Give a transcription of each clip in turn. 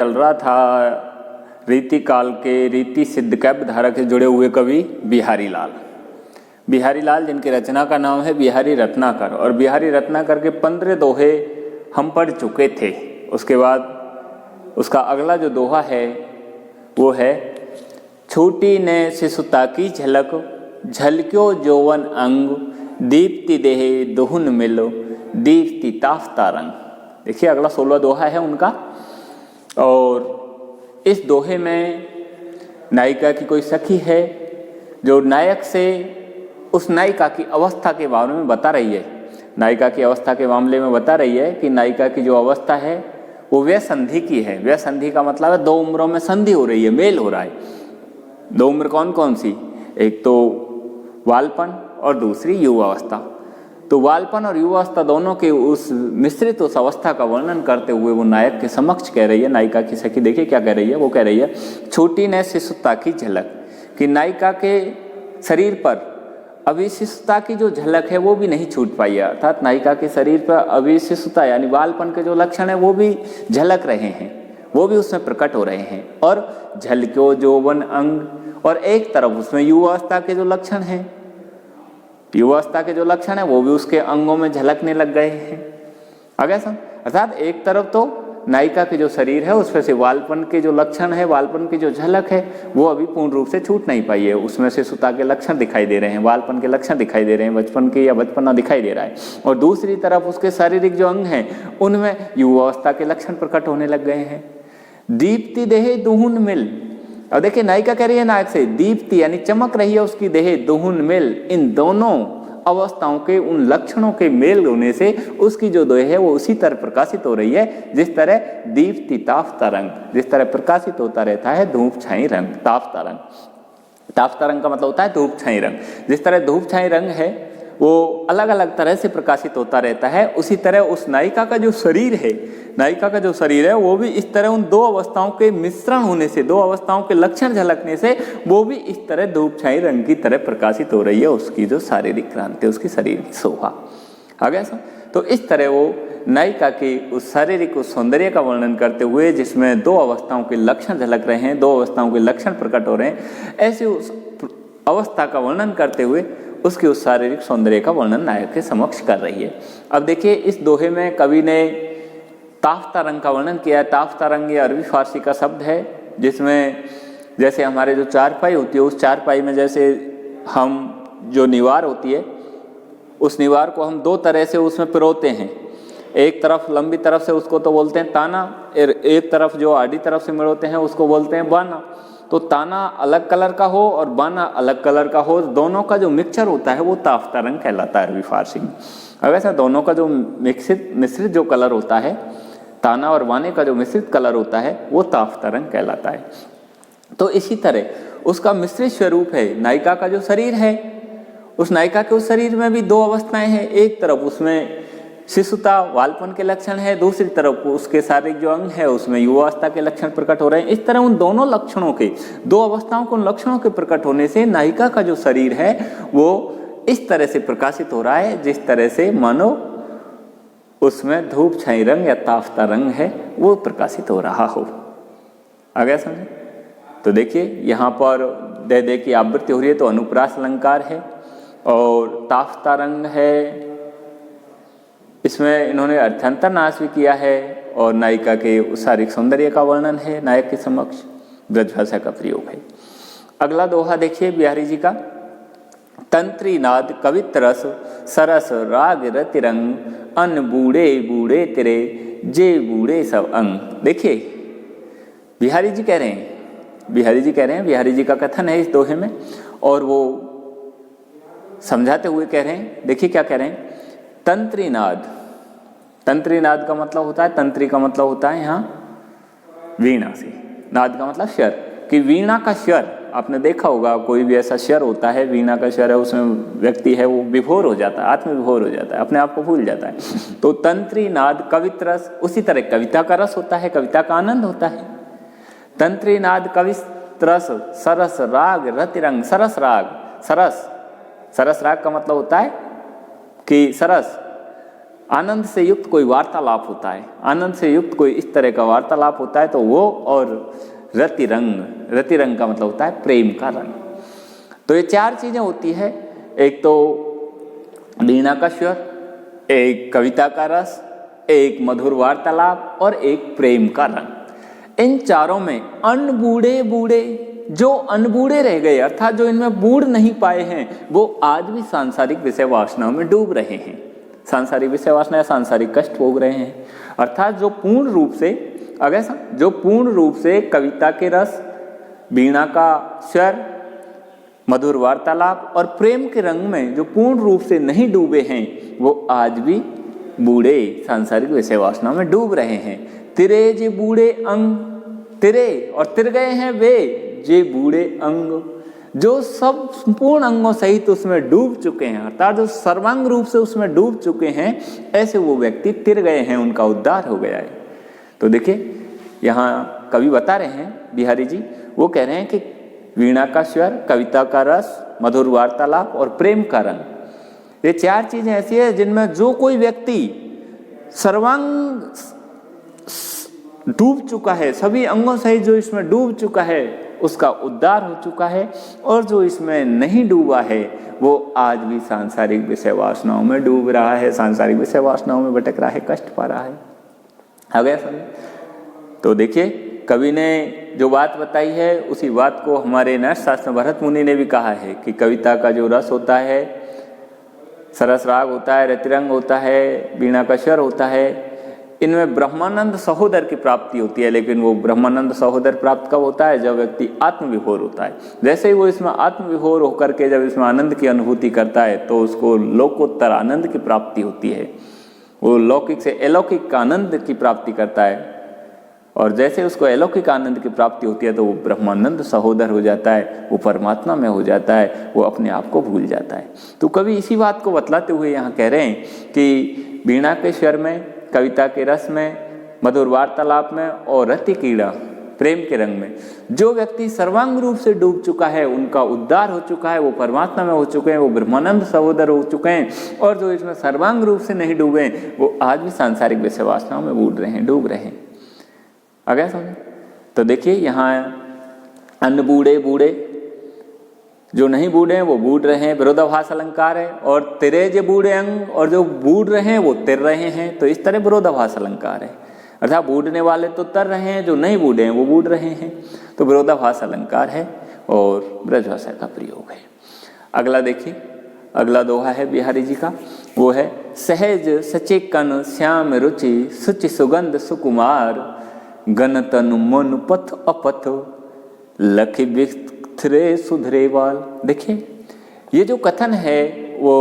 चल रहा था रीति काल के रीति सिद्ध काव्य धारा से जुड़े हुए कवि बिहारी लाल। बिहारी लाल जिनकी रचना का नाम है बिहारी रत्नाकर, और बिहारी रत्नाकर के 15 दोहे हम पढ़ चुके थे। उसके बाद उसका अगला जो दोहा है वो है, छूटी ने शिशुता की झलक, झलक्यो जौवन अंग, दीप्ति देहे दुहुन मिलो, दीप्ति ताफ्ता रंग। देखिए अगला 16 दोहा है उनका, और इस दोहे में नायिका की कोई सखी है जो नायक से उस नायिका की अवस्था के बारे में बता रही है। नायिका की अवस्था के मामले में बता रही है कि नायिका की जो अवस्था है वो व्यय संधि की है। व्यय संधि का मतलब है 2 उम्रों में संधि हो रही है, मेल हो रहा है। 2 उम्र कौन कौन सी? एक तो बालपन और दूसरी युवावस्था। तो बालपन और युवावस्था दोनों के उस मिश्रित उस अवस्था का वर्णन करते हुए वो नायक के समक्ष कह रही है, नायिका की सखी देखिए क्या कह रही है। वो कह रही है, छूटी ने शिशुता की झलक, कि नायिका के शरीर पर अभी शिशुता की जो झलक है वो भी नहीं छूट पाई है। अर्थात नायिका के शरीर पर अभी शिशुता यानी बालपन के जो लक्षण है वो भी झलक रहे हैं, वो भी उसमें प्रकट हो रहे हैं। और झलक्यो जौवन अंग, और एक तरफ उसमें युवावस्था के जो लक्षण हैं, युवावस्था के जो लक्षण है वो भी उसके अंगों में झलकने लग गए हैं। आगे सम, अर्थात एक तरफ तो नायिका के जो शरीर है उसमें से बालपन के जो लक्षण है, बालपन की जो झलक है वो अभी पूर्ण रूप से छूट नहीं पाई है। उसमें से शिशुता के लक्षण दिखाई दे रहे हैं, बालपन के लक्षण दिखाई दे रहे हैं, बचपन के या बचपना दिखाई दे रहा है। और दूसरी तरफ उसके शारीरिक जो अंग हैं उनमें युवावस्था के लक्षण प्रकट होने लग गए हैं। दीप्ति देहे दुहुन मिल, अब देखिए नायिका कह रही है नायक से, दीप्ति यानी चमक रही है उसकी देह, दुहुन मिल, इन दोनों अवस्थाओं के उन लक्षणों के मेल होने से उसकी जो देह है वो उसी तरह प्रकाशित हो रही है जिस तरह दीप्ति ताफ्ता रंग, जिस तरह प्रकाशित होता रहता है धूप छाई रंग। ताफ्ता रंग, ताफ्ता रंग का मतलब होता है धूप छाई रंग। जिस तरह धूप छाई रंग है वो अलग अलग तरह से प्रकाशित होता रहता है, उसी तरह उस नायिका का जो शरीर है, नायिका का जो शरीर है वो भी इस तरह उन 2 अवस्थाओं के मिश्रण होने से, 2 अवस्थाओं के लक्षण झलकने से वो भी इस तरह धूप छाई रंग की तरह प्रकाशित हो रही है। उसकी जो शारीरिक क्रांति, उसकी शरीर की शोभा। आ गया सर? तो इस तरह वो नायिका की उस शारीरिक उस सौंदर्य का वर्णन करते हुए जिसमें 2 अवस्थाओं के लक्षण झलक रहे हैं, 2 अवस्थाओं के लक्षण प्रकट हो रहे हैं, ऐसी उस अवस्था का वर्णन करते हुए उसके उस शारीरिक सौंदर्य का वर्णन नायक के समक्ष कर रही है। अब देखिए इस दोहे में कवि ने ताफ्ता रंग का वर्णन किया है। ताफ्ता रंग ये अरबी फारसी का शब्द है, जिसमें जैसे हमारे जो चारपाई होती है उस चारपाई में जैसे हम जो निवार होती है उस निवार को हम 2 तरह से उसमें पिरोते हैं। एक तरफ लंबी तरफ से उसको तो बोलते हैं ताना, एक तरफ जो आड़ी तरफ से मिड़ोते हैं उसको बोलते हैं बाना। तो ताना अलग कलर का हो और बाना अलग कलर का हो, दोनों का जो मिक्सचर होता है वो ताफ्ता रंग कहलाता है अरबी फारसी में। अब ऐसा दोनों का जो मिश्रित जो कलर होता है, ताना और बाने का जो मिश्रित कलर होता है वो ताफ्ता रंग कहलाता है। तो इसी तरह उसका मिश्रित स्वरूप है नायिका का जो शरीर है। उस नायिका के उस शरीर में भी 2 अवस्थाएं हैं। एक तरफ उसमें शिशुता बालपन के लक्षण है, दूसरी तरफ उसके शारीरिक जो अंग है उसमें युवावस्था के लक्षण प्रकट हो रहे हैं। इस तरह उन दोनों लक्षणों के, 2 अवस्थाओं के उन लक्षणों के प्रकट होने से नायिका का जो शरीर है वो इस तरह से प्रकाशित हो रहा है जिस तरह से मानो उसमें धूप छाई रंग या ताफ्ता रंग है वो प्रकाशित हो रहा हो। आ गया समझे? तो देखिए यहाँ पर दे की आवृत्ति हो रही है तो अनुप्रास अलंकार है, और ताफ्ता रंग है इसमें इन्होंने अर्थांतर नाश भी किया है, और नायिका के शारीरिक सौंदर्य का वर्णन है नायक के समक्ष, ब्रजभाषा का प्रयोग है। अगला दोहा देखिए बिहारी जी का, तंत्री नाद कवित्र रस, सरस राग रतिरंग, अन बूढ़े बूढ़े तेरे, जे बूढ़े सब अंग। देखिए बिहारी जी कह रहे हैं, बिहारी जी का कथन है इस दोहे में, और वो समझाते हुए कह रहे हैं। देखिए क्या कह रहे हैं, तंत्री नाद, तंत्री नाद का मतलब होता है, तंत्री का मतलब होता है यहाँ वीणा से, नाद का मतलब स्वर, कि वीणा का स्वर आपने देखा होगा, कोई भी ऐसा स्वर होता है, वीणा का स्वर है, उसमें व्यक्ति है वो विभोर हो जाता है, आत्मविभोर हो जाता है, अपने आप को भूल जाता है। तो तंत्री नाद कवित्र रस, उसी तरह कविता का रस होता है, कविता का आनंद होता है। तंत्री नाद कवित्र रस, सरस राग रतिरंग, सरस राग, सरस राग का मतलब होता है कि सरस आनंद से युक्त कोई वार्तालाप होता है, आनंद से युक्त कोई इस तरह का वार्तालाप होता है तो वो, और रति रंग का मतलब होता है प्रेम का रंग। तो ये चार चीजें होती है, एक तो वीणा का स्वर, एक कविता का रस, एक मधुर वार्तालाप और एक प्रेम का रंग। इन चारों में अनबूढ़े जो अनबूढ़े रह गए, अर्थात जो इनमें बूढ़ नहीं पाए हैं, वो आज भी सांसारिक विषय वासनाओं में डूब रहे हैं, सांसारिक विषय वासना या सांसारिक कष्ट भोग रहे हैं। अर्थात जो पूर्ण रूप से कविता के रस, वीणा का स्वर, मधुर वार्तालाप और प्रेम के रंग में जो पूर्ण रूप से नहीं डूबे हैं, वो आज भी बूढ़े सांसारिक विषय वासना में डूब रहे हैं। तिरे जे बूढ़े अंग, तिरे और तिर गए हैं वे जे बूढ़े अंग, जो सब संपूर्ण अंगों सहित उसमें डूब चुके हैं, अर्थात जो सर्वांग रूप से उसमें डूब चुके हैं, ऐसे वो व्यक्ति तिर गए हैं, उनका उद्धार हो गया है। तो देखिए यहाँ कवि बता रहे हैं बिहारी जी, वो कह रहे हैं कि वीणा का स्वर, कविता का रस, मधुर वार्तालाप और प्रेम का रंग, ये चार चीजें ऐसी है जिनमें जो कोई व्यक्ति सर्वांग डूब चुका है, सभी अंगों सहित जो इसमें डूब चुका है, उसका उद्धार हो चुका है। और जो इसमें नहीं डूबा है, वो आज भी सांसारिक विषय वासनाओं में डूब रहा है, सांसारिक विषय वासनाओं में भटक रहा है, कष्ट पा रहा है। आ गया समझ? तो देखिए कवि ने जो बात बताई है, उसी बात को हमारे नैष शास्त्र भरत मुनि ने भी कहा है कि कविता का जो रस होता है, सरस राग होता है, रतिरंग होता है, वीणा का स्वर होता है, इनमें ब्रह्मानंद सहोदर की प्राप्ति होती है। लेकिन वो ब्रह्मानंद सहोदर प्राप्त कब होता है? जब व्यक्ति आत्मविभोर होता है। जैसे ही वो इसमें आत्मविभोर होकर के जब इसमें आनंद की अनुभूति करता है, तो उसको लोकोत्तर आनंद की प्राप्ति होती है, वो लौकिक से अलौकिक आनंद की प्राप्ति करता है। और जैसे उसको अलौकिक आनंद की प्राप्ति होती है, तो वो ब्रह्मानंद सहोदर हो जाता है, वो परमात्मा में हो जाता है, वो अपने आप को भूल जाता है। तो कवि इसी बात को बतलाते हुए यहाँ कह रहे हैं कि वीणा के स्वर में, कविता के रस में, मधुर वार्तालाप में और रति क्रीड़ा प्रेम के रंग में जो व्यक्ति सर्वांग रूप से डूब चुका है, उनका उद्धार हो चुका है, वो परमात्मा में हो चुके हैं, वो ब्रह्मानंद सहोदर हो चुके हैं। और जो इसमें सर्वांग रूप से नहीं डूबे, वो आज भी सांसारिक विषय वासनाओं में डूब रहे हैं। आ गया समझ? तो देखिए यहाँ अन्न बूढ़े, जो नहीं बूढ़े हैं वो बूढ़ रहे हैं, विरोधाभास अलंकार है। और तिरे जे बूढ़े अंग, और जो बूढ़ रहे हैं वो तिर रहे हैं, तो इस तरह विरोधाभास अलंकार है। अर्थात बूढ़ने वाले तो तर रहे हैं, जो नहीं बूढ़े हैं वो बूढ़ रहे हैं, तो विरोधाभास अलंकार है और ब्रजभाषा का प्रयोग है। अगला देखिए, अगला दोहा है बिहारी जी का, वो है सहज सचेकन श्याम रुचि सुचि सुगंध सुकुमार गन तनु मन पथ अपथ लखि बिखरे सुधरे बाल। देखिए ये जो कथन है वो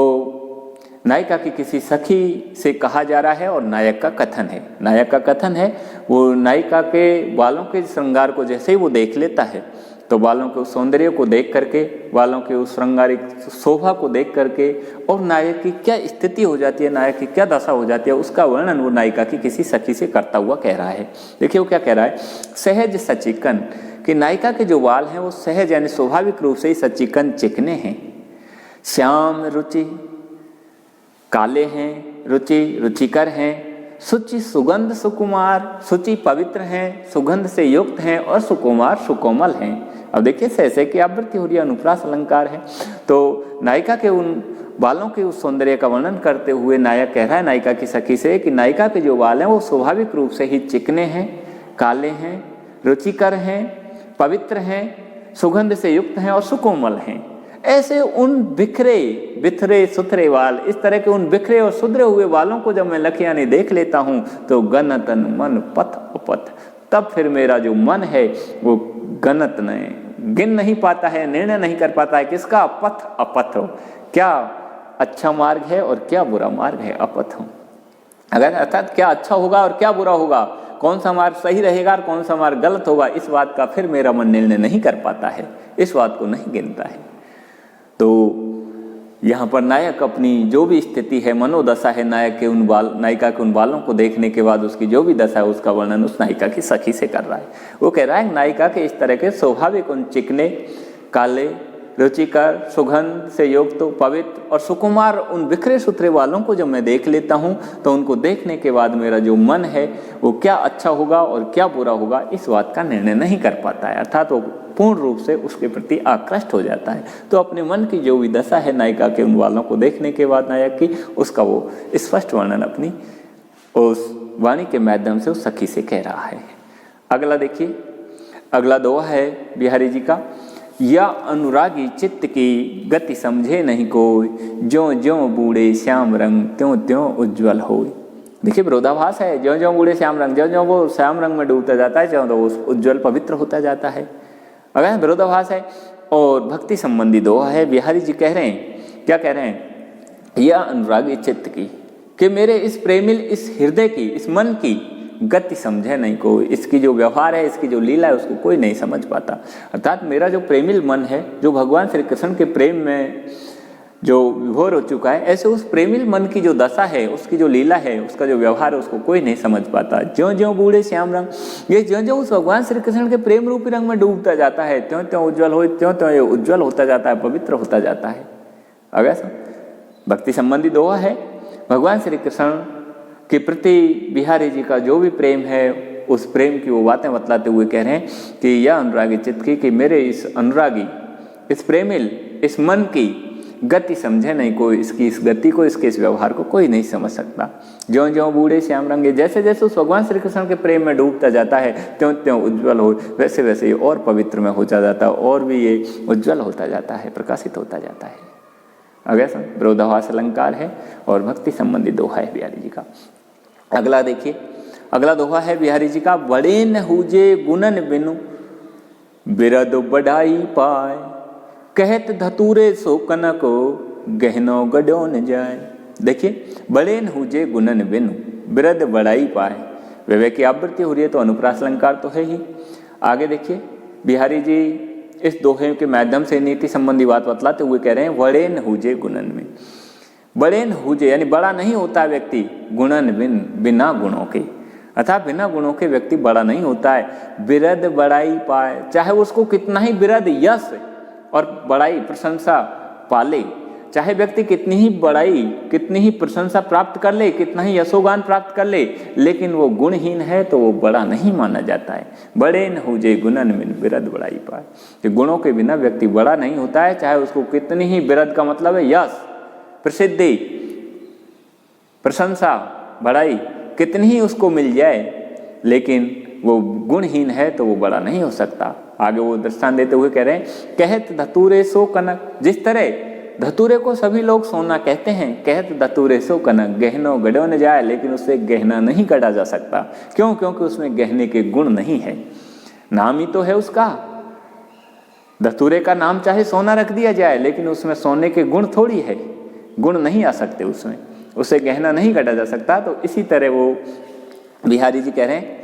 नायिका की किसी सखी से कहा जा रहा है और नायक का कथन है। नायक का कथन है, वो नायिका के बालों के श्रृंगार को जैसे ही वो देख लेता है, तो बालों के उस सौंदर्य को देख करके, बालों के उस श्रृंगारिक शोभा को देख करके, और नायक की क्या स्थिति हो जाती है, नायक की क्या दशा हो जाती है, उसका वर्णन वो नायिका की किसी सखी से करता हुआ कह रहा है। देखिए वो क्या कह रहा है, सहज सचिकन, कि नायिका के जो बाल हैं वो सहज यानी स्वाभाविक रूप से ही सचिकन चिकने हैं। श्याम रुचि, काले हैं, रुचि रुचिकर हैं, सुचि सुगंध सुकुमार, सुचि पवित्र हैं, सुगंध से युक्त हैं, और सुकुमार सुकोमल हैं। अब देखिए सहसे की आवृत्ति हो रही है, अनुप्रास अलंकार है। तो नायिका के उन बालों के उस सौंदर्य का वर्णन करते हुए नायक कह रहा है नायिका की सखी से कि नायिका के जो बाल हैं वो स्वाभाविक रूप से ही चिकने हैं, काले हैं, रुचिकर हैं, पवित्र हैं, सुगंध से युक्त हैं और सुकोमल हैं। ऐसे उन बिखरे सुथरे बाल, इस तरह के उन बिखरे और सुधरे हुए बालों को जब मैं लखियानी देख लेता हूँ, तो गन तन मन पथ अपथ, तब फिर मेरा जो मन है वो गणत नहीं, गिन नहीं पाता है, निर्णय नहीं कर पाता है किसका, पथ अपथ, क्या अच्छा मार्ग है और क्या बुरा मार्ग है, अपथ। अगर अर्थात क्या अच्छा होगा और क्या बुरा होगा, कौन सा मार्ग सही रहेगा और कौन सा मार्ग गलत होगा, इस बात का फिर मेरा मन निर्णय नहीं कर पाता है, इस बात को नहीं गिनता है। तो यहाँ पर नायक अपनी जो भी स्थिति है, मनोदशा है, नायिका के उन बालों को देखने के बाद उसकी जो भी दशा है, उसका वर्णन उस नायिका की सखी से कर रहा है। वो कह रहा है नायिका के इस तरह के स्वाभाविक उन चिकने, काले, रुचिकर सुगंध से युक्त तो पवित्र और सुकुमार उन बिखरे सुथरे वालों को जब मैं देख लेता हूँ तो उनको देखने के बाद मेरा जो मन है वो क्या अच्छा होगा और क्या बुरा होगा इस बात का निर्णय नहीं कर पाता है, अर्थात वो पूर्ण रूप से उसके प्रति आकृष्ट हो जाता है। तो अपने मन की जो भी दशा है नायिका के उन वालों को देखने के बाद नायक की, उसका वो स्पष्ट वर्णन अपनी उस वाणी के माध्यम से उस सखी से कह रहा है। अगला देखिए, अगला दोहा है बिहारी जी का, या अनुरागी चित्त की गति समझे नहीं कोई, ज्यों ज्यों बूढ़े श्याम रंग त्यों त्यों उज्ज्वल होय। देखिए विरोधाभास है, ज्यों ज्यों बूढ़े श्याम रंग, ज्यों ज्यों वो श्याम रंग में डूबता जाता है ज्यों तो वो उज्ज्वल पवित्र होता जाता है। अगर विरोधाभास है। और भक्ति संबंधी दोहा है, बिहारी जी कह रहे हैं, क्या कह रहे हैं, या अनुरागी चित्त की, कि मेरे इस प्रेमिल इस हृदय की इस मन की गति समझे नहीं कोई, इसकी जो व्यवहार है इसकी जो लीला है उसको कोई नहीं समझ पाता। अर्थात मेरा जो प्रेमिल मन है जो भगवान श्री कृष्ण के प्रेम में जो विभोर हो चुका है, ऐसे उस प्रेमिल मन की जो दशा है उसकी जो लीला है उसका जो व्यवहार है उसको कोई नहीं समझ पाता। ज्यों ज्यों बूढ़े श्याम रंग, ये ज्यों ज्यों उस भगवान श्री कृष्ण के प्रेम रूपी रंग में डूबता जाता है त्यों त्यों उज्ज्वल हो, त्यों त्यों ये उज्ज्वल होता जाता है, पवित्र होता जाता है। अगर भक्ति संबंधी दोहा है, भगवान श्री कृष्ण के प्रति बिहारी जी का जो भी प्रेम है उस प्रेम की वो बातें बतलाते हुए कह रहे हैं कि यह अनुरागी चित्त की, कि मेरे इस अनुरागी इस प्रेमिल इस मन की गति समझे नहीं कोई, इसकी इस गति को इसके इस व्यवहार को कोई नहीं समझ सकता। ज्यों ज्यों बूढ़े श्याम रंगे, जैसे जैसे उस भगवान श्री कृष्ण के प्रेम में डूबता जाता है त्यों त्यों उज्ज्वल हो, वैसे वैसे ये और पवित्र में होता जाता है और भी ये उज्ज्वल होता जाता है, प्रकाशित होता जाता है। अगर विरोधाभास अलंकार है और भक्ति संबंधी दोहा है बिहारी जी का। अगला देखिए, अगला दोहा है बिहारी जी का, बड़े न हुजे गुणन बिनु बिरद बढ़ाई पाए, कहत धतूरे सो कनको गहनो गडो न जाए। देखिए, बड़े न हुजे गुणन बिनु बिरद बढ़ाई पाए, व्यवय की आवृत्ति हो रही है तो अनुप्रास अलंकार तो है ही। आगे देखिए, बिहारी जी इस दोहे के माध्यम से नीति संबंधी बात बतलाते हुए कह रहे हैं, बड़े न हुजे गुणन में, बड़े न हुजे यानी बड़ा नहीं होता व्यक्ति, गुणन बिना गुणों के, अर्थात बिना गुणों के व्यक्ति बड़ा नहीं होता है। बिरद बड़ाई पाए, चाहे उसको कितना ही बिरद यश और बड़ाई प्रशंसा पाले, चाहे व्यक्ति कितनी ही बड़ाई कितनी ही प्रशंसा प्राप्त कर ले, कितना ही यशोगान प्राप्त कर ले, लेकिन वो गुणहीन है तो वो बड़ा नहीं माना जाता है। बड़े न हुजे गुणन बिन बिरद बड़ाई पाए, कि गुणों के बिना व्यक्ति बड़ा नहीं होता है, चाहे उसको कितनी ही बिरद का मतलब है यश प्रसिद्धि प्रशंसा बड़ाई कितनी ही उसको मिल जाए, लेकिन वो गुणहीन है तो वो बड़ा नहीं हो सकता। आगे वो दृष्टांत देते हुए कह रहे हैं, कहत धतूरे सो कनक, जिस तरह धतूरे को सभी लोग सोना कहते हैं, कहत धतूरे सो कनक गहनो गढ़ो न जाए, लेकिन उससे गहना नहीं गढ़ा जा सकता। क्यों? क्योंकि उसमें गहने के गुण नहीं है, नाम ही तो है उसका। धतूरे का नाम चाहे सोना रख दिया जाए, लेकिन उसमें सोने के गुण थोड़ी है, गुण नहीं आ सकते उसमें, उसे गहना नहीं गढ़ा जा सकता। तो इसी तरह वो बिहारी जी कह रहे हैं,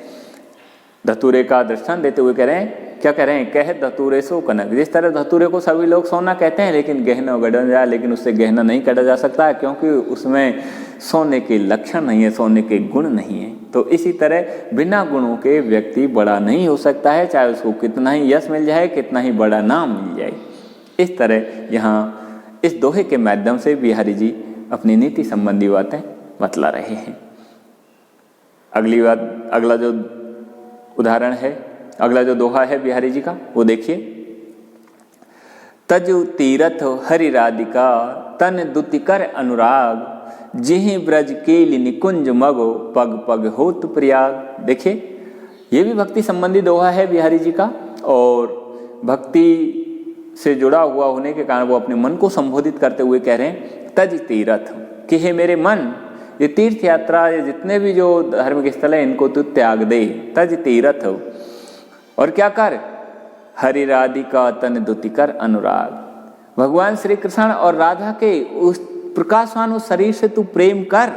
धतूरे का दृष्टांत देते हुए कह रहे हैं, क्या कह रहे हैं, कह धतूरे सो कनक, जिस तरह धतूरे को सभी लोग सोना कहते हैं, लेकिन गहना गढ़ा जाए, लेकिन उससे गहना नहीं गढ़ा जा सकता है, क्योंकि उसमें सोने के लक्षण नहीं है, सोने के गुण नहीं है। तो इसी तरह बिना गुणों के व्यक्ति बड़ा नहीं हो सकता है, चाहे उसको कितना ही यश मिल जाए, कितना ही बड़ा नाम मिल जाए। इस तरह यहाँ इस दोहे के माध्यम से बिहारी जी अपनी नीति संबंधी बातें बतला रहे हैं। अगली बात, अगला जो उदाहरण है, अगला जो दोहा है बिहारी जी का वो देखिए, तजु तीरथ हरि राधिका तन दुतिकर अनुराग, जिहि ब्रज केलि निकुंज मगो पग पग होत प्रयाग। देखिए, ये भी भक्ति संबंधी दोहा है बिहारी जी का, और भक्ति से जुड़ा हुआ होने के कारण वो अपने मन को संबोधित करते हुए कह रहे हैं, तज तीरथ, कि हे मेरे मन, ये तीर्थ यात्रा, ये जितने भी जो धार्मिक स्थल है इनको तू त्याग दे। तज तीरथ, और क्या कर, हरि राधिका तन दुतिकर अनुराग, भगवान श्री कृष्ण और राधा के उस प्रकाशवान उस शरीर से तू प्रेम कर।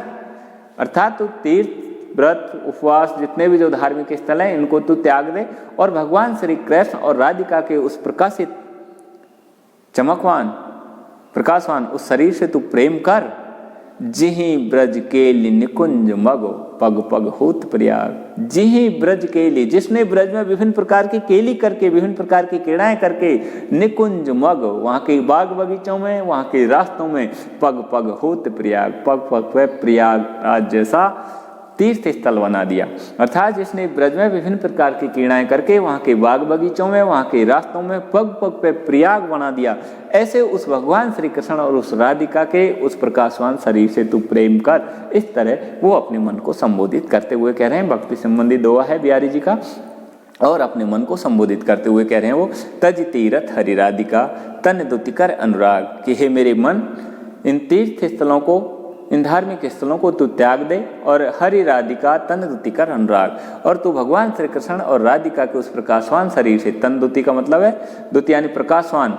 अर्थात तू तीर्थ व्रत उपवास जितने भी जो धार्मिक स्थल हैं इनको तू त्याग दे, और भगवान श्री कृष्ण और राधिका के उस प्रकाशित चमकवान प्रकाशवान उस शरीर से तू प्रेम कर। जिहि ब्रज के निकुंज मगो, पग पग होत प्रयाग। जिहि ब्रज केली, जिसने ब्रज में विभिन्न प्रकार की केली करके, विभिन्न प्रकार की क्रीड़ाएं करके, निकुंज मग, वहां के बाग बगीचों में, वहां के रास्तों में, पग पग होत प्रयाग, पग पग पे प्रयागराज जैसा तीर्थ स्थल बना दिया। अर्थात जिसने ब्रज में विभिन्न प्रकार की क्रीड़ाएं करके वहां के बाग बगीचों में, वहां के रास्तों में पग पग पे प्रयाग बना दिया, ऐसे उस भगवान श्री कृष्ण और उस राधिका के उस प्रकाशवान शरीर से तू प्रेम कर। इस तरह वो अपने मन को संबोधित करते हुए कह रहे हैं। भक्ति संबंधी दोहा है बिहारी जी का, और अपने मन को संबोधित करते हुए कह रहे हैं वो, तज तीरथ हरि राधिका तन दुति कर अनुराग, कि हे मेरे मन, इन तीर्थ स्थलों को, इन धार्मिक स्थलों को तू त्याग दे, और हरि राधिका तन दुति कर अनुराग, और तू भगवान श्री कृष्ण और राधिका के उस प्रकाशवान शरीर से, तन दुति का मतलब है, दुति यानी प्रकाशवान,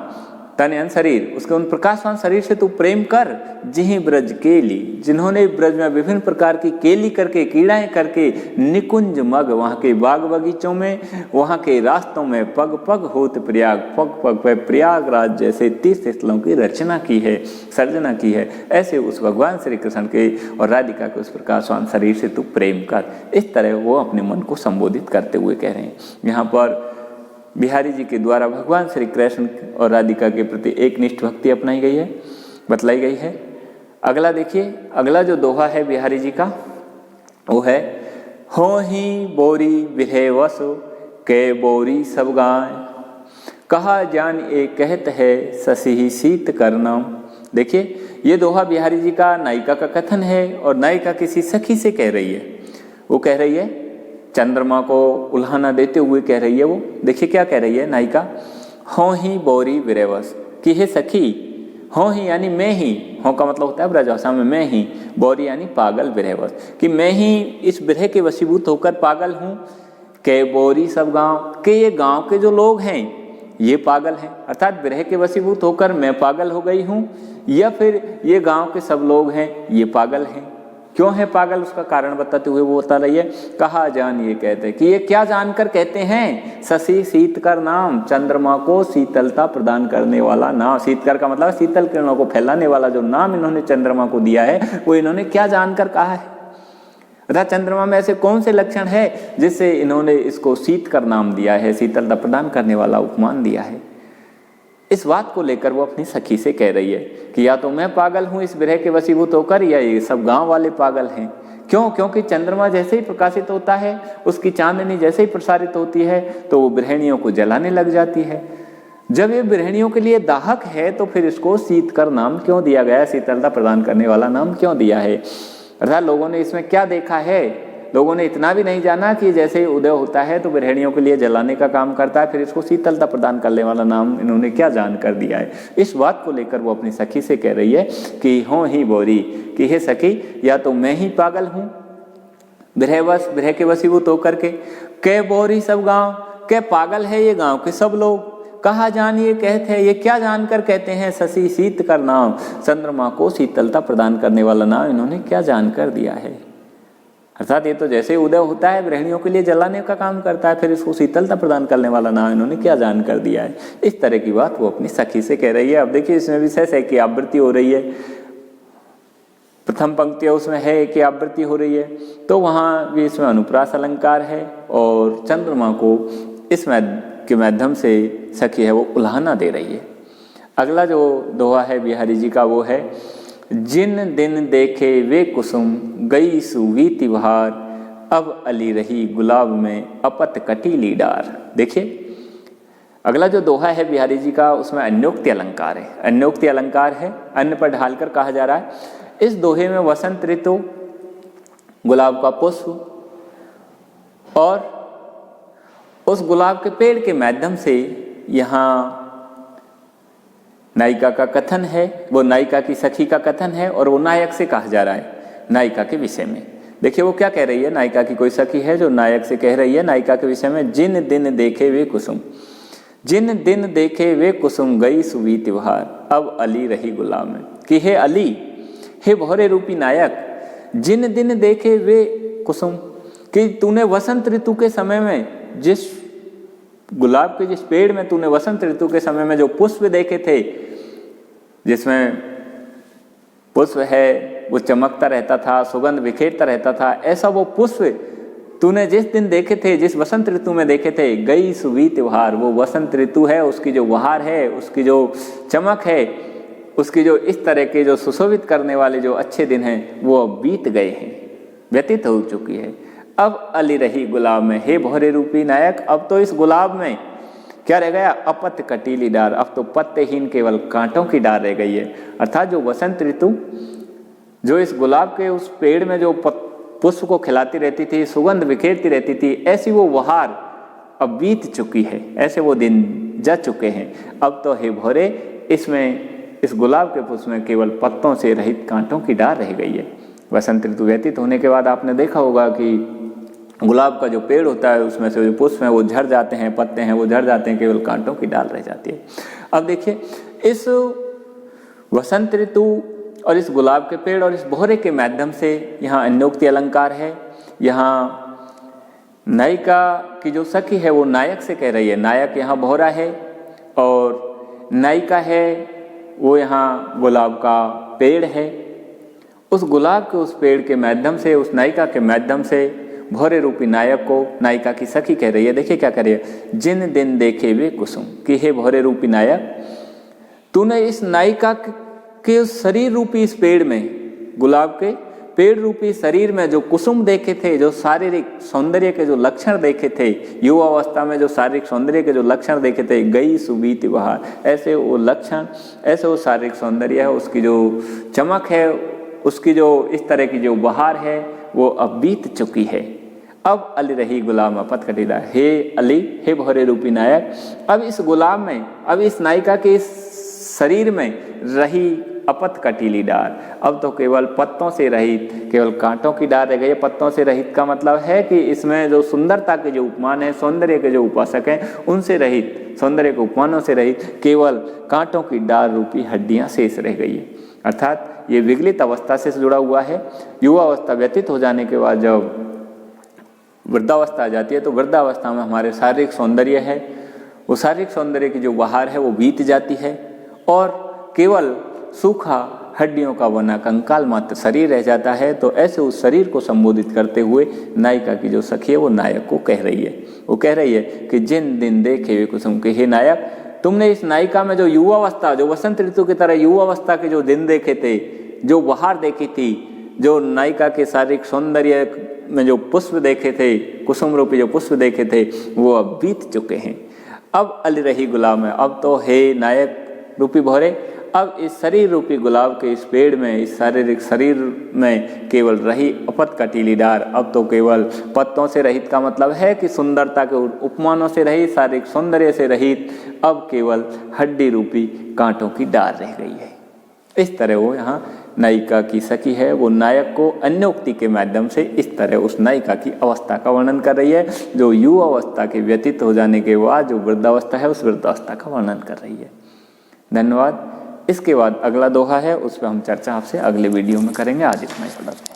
तन यानी शरीर, उसके उन प्रकाशवान शरीर से तू प्रेम कर। जिहि ब्रज केली, जिन्होंने ब्रज में विभिन्न प्रकार की केली करके, क्रीड़ाएं करके, निकुंज मग, वहाँ के बाग बगीचों में, वहाँ के रास्तों में, पग पग होत प्रयाग, पग पग पे प्रयागराज जैसे तीर्थ स्थलों की रचना की है, सर्जना की है, ऐसे उस भगवान श्री कृष्ण के और राधिका के उस प्रकाशवान शरीर से तू प्रेम कर। इस तरह वो अपने मन को संबोधित करते हुए कह रहे हैं। यहाँ पर बिहारी जी के द्वारा भगवान श्री कृष्ण और राधिका के प्रति एकनिष्ठ भक्ति अपनाई गई है, बतलाई गई है। अगला देखिए, अगला जो दोहा है बिहारी जी का वो है, हो ही बोरी बिरहे वसु के बोरी सब गाय, कहा जान ये कहत है ससी शीत करना। देखिए ये दोहा बिहारी जी का नायिका का कथन है, और नायिका किसी सखी से कह रही है। वो कह रही है, चंद्रमा को उल्हाना देते हुए कह रही है वो। देखिए क्या कह रही है नायिका, हो ही बोरी विरेवस, कि हे सखी, हो ही यानी मैं ही, हो का मतलब होता है ब्रजभाषा में मैं ही, बोरी यानी पागल, विरेवस कि मैं ही इस विरह के वशीभूत होकर पागल हूँ। के बोरी सब गांव, के ये गांव के जो लोग हैं ये पागल हैं, अर्थात विरह के वशीभूत होकर मैं पागल हो गई हूँ, या फिर ये गांव के सब लोग हैं ये पागल हैं। क्यों है पागल, उसका कारण बताते हुए वो बता रही है, कहा जान ये कहते हैं, कि ये क्या जानकर कहते हैं, शशि शीतकर नाम, चंद्रमा को शीतलता प्रदान करने वाला नाम, शीतकर का मतलब शीतल किरणों को फैलाने वाला जो नाम इन्होंने चंद्रमा को दिया है, वो इन्होंने क्या जानकर कहा है। अर्थात चंद्रमा में ऐसे कौन से लक्षण है जिससे इन्होंने इसको शीतकर नाम दिया है, शीतलता प्रदान करने वाला उपमान दिया है। इस बात को लेकर वो अपनी सखी से कह रही है कि या तो मैं पागल हूँ इस विरह के वशीभूत होकर, या ये सब गांव वाले पागल हैं। क्यों? क्योंकि चंद्रमा जैसे ही प्रकाशित होता है, उसकी चांदनी जैसे ही प्रसारित होती है, तो वो गृहिणियों को जलाने लग जाती है। जब ये गृहिणियों के लिए दाहक है, तो फिर इसको शीतकर नाम क्यों दिया गया, शीतलता प्रदान करने वाला नाम क्यों दिया है। अर्थात लोगों ने इसमें क्या देखा है, लोगों ने इतना भी नहीं जाना कि जैसे ही उदय होता है तो गृहिणियों के लिए जलाने का काम करता है, फिर इसको शीतलता प्रदान करने वाला नाम इन्होंने क्या जान कर दिया है। इस बात को लेकर वो अपनी सखी से कह रही है कि हो ही बोरी, कि हे सखी, या तो मैं ही पागल हूँ विरह के वशीभूत होकर के बोरी सब गांव, के पागल है ये गांव के सब लोग, कहा जान ये कहते हैं, ये क्या जानकर कहते हैं, शशि शीत कर नाम, चंद्रमा को शीतलता प्रदान करने वाला नाम इन्होंने क्या जानकर दिया है। अर्थात ये तो जैसे उदय होता है गृहिणियों के लिए जलाने का काम करता है, फिर इसको शीतलता प्रदान करने वाला नाम इन्होंने क्या जान कर दिया है। इस तरह की बात वो अपनी सखी से कह रही है। अब देखिए इसमें विशेष है कि आवृत्ति हो रही है, प्रथम पंक्ति उसमें है कि आवृत्ति हो रही है, तो वहाँ भी इसमें अनुप्रास अलंकार है, और चंद्रमा को इसमें के माध्यम से सखी है वो उल्हाना दे रही है। अगला जो दोहा है बिहारी जी का वो है, जिन दिन देखे वे कुसुम गई सुवीति बहार, अब अली रही गुलाब में अपत कटीली डार। देखिए अगला जो दोहा है बिहारी जी का उसमें अन्योक्ति अलंकार है, अन्योक्ति अलंकार है, अन्न पर ढालकर कहा जा रहा है। इस दोहे में वसंत ऋतु, गुलाब का पुष्प और उस गुलाब के पेड़ के माध्यम से यहाँ नायिका का कथन है, वो नायिका की सखी का कथन है, और वो नायक से कहा जा रहा है नायिका के विषय में। देखिए वो क्या कह रही है, नायिका की कोई सखी है जो नायक से कह रही है नायिका के विषय में, जिन दिन देखे वे कुसुम, जिन दिन देखे वे कुसुम गई सुवीति बहार, अब अली रही गुलाब में। कि हे अली, हे भौरे रूपी नायक, जिन दिन देखे वे कुसुम, कि तूने वसंत ऋतु के समय में जिस गुलाब के जिस पेड़ में तूने वसंत ऋतु के समय में जो पुष्प देखे थे, जिसमें पुष्प है वो चमकता रहता था, सुगंध बिखेरता रहता था, ऐसा वो पुष्प तूने जिस दिन देखे थे, जिस वसंत ऋतु में देखे थे, गई सुवीत बहार, वो वसंत ऋतु है, उसकी जो बहार है, उसकी जो चमक है, उसकी जो इस तरह के जो सुशोभित करने वाले जो अच्छे दिन हैं वो अब बीत गए हैं, व्यतीत हो चुकी है। अब अली रही गुलाब में, हे भौरे रूपी नायक, अब तो इस गुलाब में क्या रह गया, अपत कटीली डार, अब तो पत्तेहीन केवल कांटों की डार रह गई है। अर्थात जो वसंत ऋतु जो इस गुलाब के उस पेड़ में जो पुष्प को खिलाती रहती थी, सुगंध बिखेरती रहती थी, ऐसी वो बहार अब बीत चुकी है, ऐसे वो दिन जा चुके हैं। अब तो हे भौरे इसमें, इस गुलाब के पुष्प में केवल पत्तों से रहित कांटों की डार रह गई है। वसंत ऋतु व्यतीत होने के बाद आपने देखा होगा कि गुलाब का जो पेड़ होता है उसमें से जो पुष्प हैं वो झड़ जाते हैं, पत्ते हैं वो झड़ जाते हैं, केवल कांटों की डाल रह जाती है। अब देखिए इस वसंत ऋतु और इस गुलाब के पेड़ और इस भौरे के माध्यम से यहाँ अन्योक्ति अलंकार है। यहाँ नायिका की जो सखी है वो नायक से कह रही है, नायक यहाँ भौरा है और नायिका है वो यहाँ गुलाब का पेड़ है। उस गुलाब के उस पेड़ के माध्यम से, उस नायिका के माध्यम से भौरे रूपी नायक को नायिका की सखी कह रही है। देखिए क्या कह रही है, जिन दिन देखे वे कुसुम, कि हे भौरे रूपी नायक, तूने इस नायिका के शरीर रूपी इस पेड़ में, गुलाब के पेड़ रूपी शरीर में जो कुसुम देखे थे, जो शारीरिक सौंदर्य के जो लक्षण देखे थे, युवा अवस्था में जो शारीरिक सौंदर्य के जो लक्षण देखे थे, गई सुबीत बहार, ऐसे वो लक्षण, ऐसे वो शारीरिक सौंदर्य है, उसकी जो चमक है, उसकी जो इस तरह की जो बहार है वो अब बीत चुकी है। अब अली रही गुलाम अपत कटीला, हे अली, हे भौरे रूपी नायक, अब इस गुलाम में, अब इस नायिका के इस शरीर में रही अपत कटीली डार, अब तो केवल पत्तों से रहित, केवल कांटों की डार रह गई है। पत्तों से रहित का मतलब है कि इसमें जो सुंदरता के जो उपमान है, सौंदर्य के जो उपासक हैं, उनसे रहित, सौंदर्य के उपमानों से रहित, केवल कांटों की डार रूपी हड्डियां शेष रह गई है। अर्थात ये विगलित अवस्था से जुड़ा हुआ है। युवा अवस्था व्यतीत हो जाने के बाद जब वृद्धावस्था आ जाती है तो वृद्धावस्था में हमारे शारीरिक सौंदर्य है, वो शारीरिक सौंदर्य की जो बहार है वो बीत जाती है और केवल सूखा हड्डियों का बना कंकाल मात्र शरीर रह जाता है। तो ऐसे उस शरीर को संबोधित करते हुए नायिका की जो सखी है वो नायक को कह रही है, वो कह रही है कि जिन दिन देखे वे कुसुम, के हे नायक, तुमने इस नायिका में जो युवावस्था, जो वसंत ऋतु की तरह युवावस्था के जो दिन देखे थे, जो बहार देखी थी, जो नायिका के शारीरिक सौंदर्य में जो पुष्प देखे थे, कुसुम रूपी जो पुष्प देखे थे, वो अब बीत चुके हैं। अब अली रही गुलाब में, अब तो हे नायक रूपी भौरे, अब इस शरीर रूपी गुलाब के इस पेड़ में, इस शारीरिक शरीर में केवल रही अपत कटीली डार, अब तो केवल पत्तों से रहित का मतलब है कि सुंदरता के उपमानों से रहित, शारीरिक सौंदर्य से रहित, अब केवल हड्डी रूपी कांटों की डार रह गई है। इस तरह वो यहाँ नायिका की सखी है, वो नायक को अन्योक्ति के माध्यम से इस तरह उस नायिका की अवस्था का वर्णन कर रही है, जो युवा अवस्था के व्यतीत हो जाने के बाद जो वृद्धावस्था है उस वृद्धावस्था का वर्णन कर रही है। धन्यवाद। इसके बाद अगला दोहा है, उस पर हम चर्चा आपसे अगले वीडियो में करेंगे। आज इतना ही।